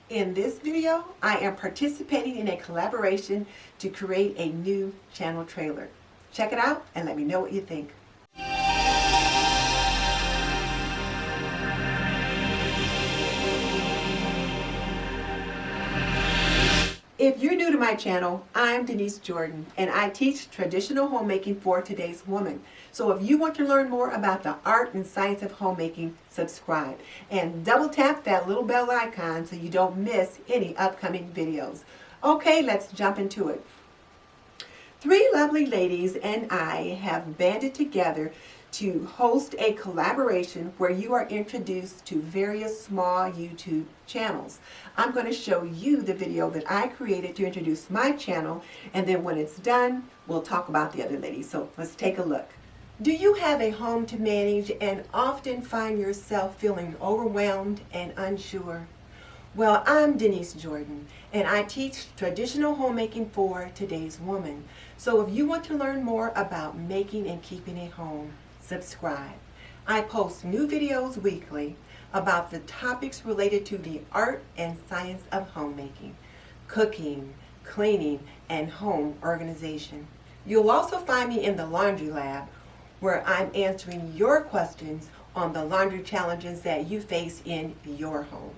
In this video, I am participating in a collaboration to create a new channel trailer. Check it out and let me know what you think. If you're new to my channel, I'm Denise Jordan and I teach traditional homemaking for today's woman. So if you want to learn more about the art and science of homemaking, subscribe and double tap that little bell icon so you don't miss any upcoming videos. Okay, let's jump into it. Three lovely ladies and I have banded together to host a collaboration where you are introduced to various small YouTube channels. I'm going to show you the video that I created to introduce my channel, and then when it's done, we'll talk about the other ladies. So let's take a look. Do you have a home to manage and often find yourself feeling overwhelmed and unsure? Well, I'm Denise Jordan, and I teach traditional homemaking for today's woman. So if you want to learn more about making and keeping a home, subscribe. I post new videos weekly about the topics related to the art and science of homemaking, cooking, cleaning, and home organization. You'll also find me in the laundry lab, where I'm answering your questions on the laundry challenges that you face in your home.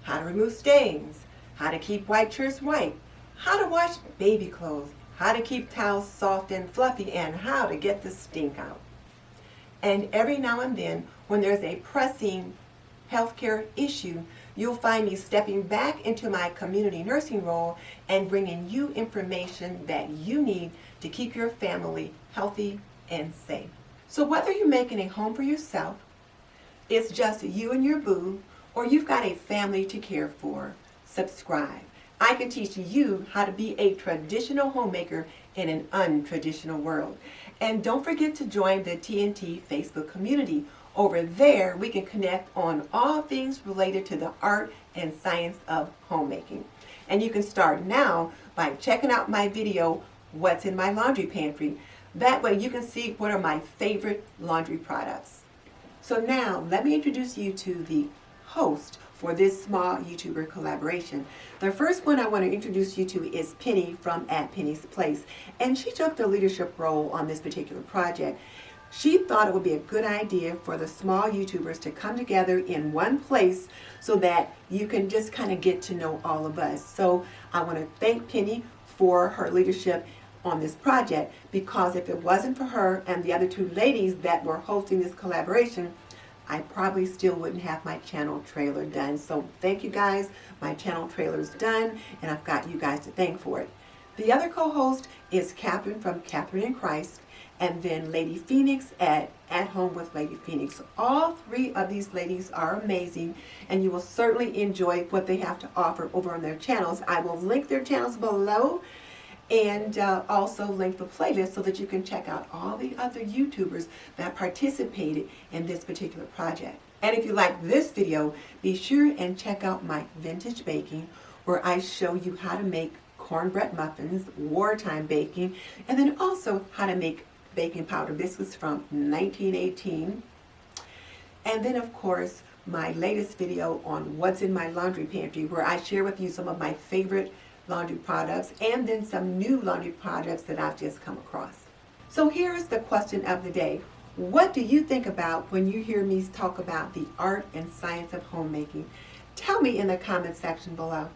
How to remove stains, how to keep white shirts white, how to wash baby clothes, how to keep towels soft and fluffy, and how to get the stink out. And every now and then, when there's a pressing healthcare issue, you'll find me stepping back into my community nursing role and bringing you information that you need to keep your family healthy and safe. So whether you're making a home for yourself, it's just you and your boo, or you've got a family to care for, subscribe. I can teach you how to be a traditional homemaker in an untraditional world. And don't forget to join the TNT Facebook community. Over there, we can connect on all things related to the art and science of homemaking. And you can start now by checking out my video, What's in My Laundry Pantry. That way you can see what are my favorite laundry products. So now, let me introduce you to the host for this small YouTuber collaboration. The first one I want to introduce you to is Penny from At Penny's Place, and she took the leadership role on this particular project. She thought it would be a good idea for the small YouTubers to come together in one place so that you can just kind of get to know all of us. So I want to thank Penny for her leadership on this project, because if it wasn't for her and the other two ladies that were hosting this collaboration, I probably still wouldn't have my channel trailer done. So thank you guys. My channel trailer's done, and I've got you guys to thank for it. The other co-host is Kathryn from Kathryn in Christ, and then Lady Phoenix at Home with Lady Phoenix. All three of these ladies are amazing, and you will certainly enjoy what they have to offer over on their channels. I will link their channels below, and also link the playlist so that you can check out all the other YouTubers that participated in this particular project. And if you like this video, be sure and check out my vintage baking, where I show you how to make cornbread muffins, wartime baking, and then also how to make baking powder biscuits from 1918. And then of course, my latest video on What's in My Laundry Pantry, where I share with you some of my favorite laundry products and then some new laundry products that I've just come across. So here is the question of the day. What do you think about when you hear me talk about the art and science of homemaking? Tell me in the comment section below.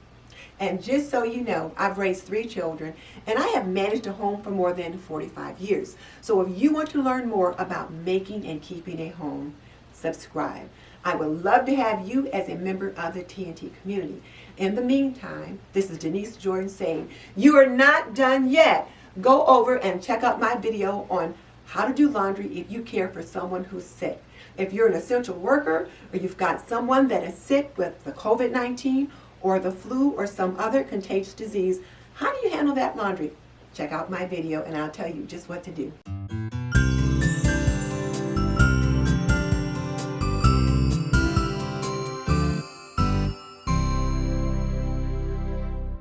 And just so you know, I've raised 3 children and I have managed a home for more than 45 years. So if you want to learn more about making and keeping a home, subscribe. I would love to have you as a member of the TNT community. In the meantime, this is Denise Jordan saying, you are not done yet. Go over and check out my video on how to do laundry if you care for someone who's sick. If you're an essential worker, or you've got someone that is sick with the COVID-19 or the flu or some other contagious disease, how do you handle that laundry? Check out my video and I'll tell you just what to do.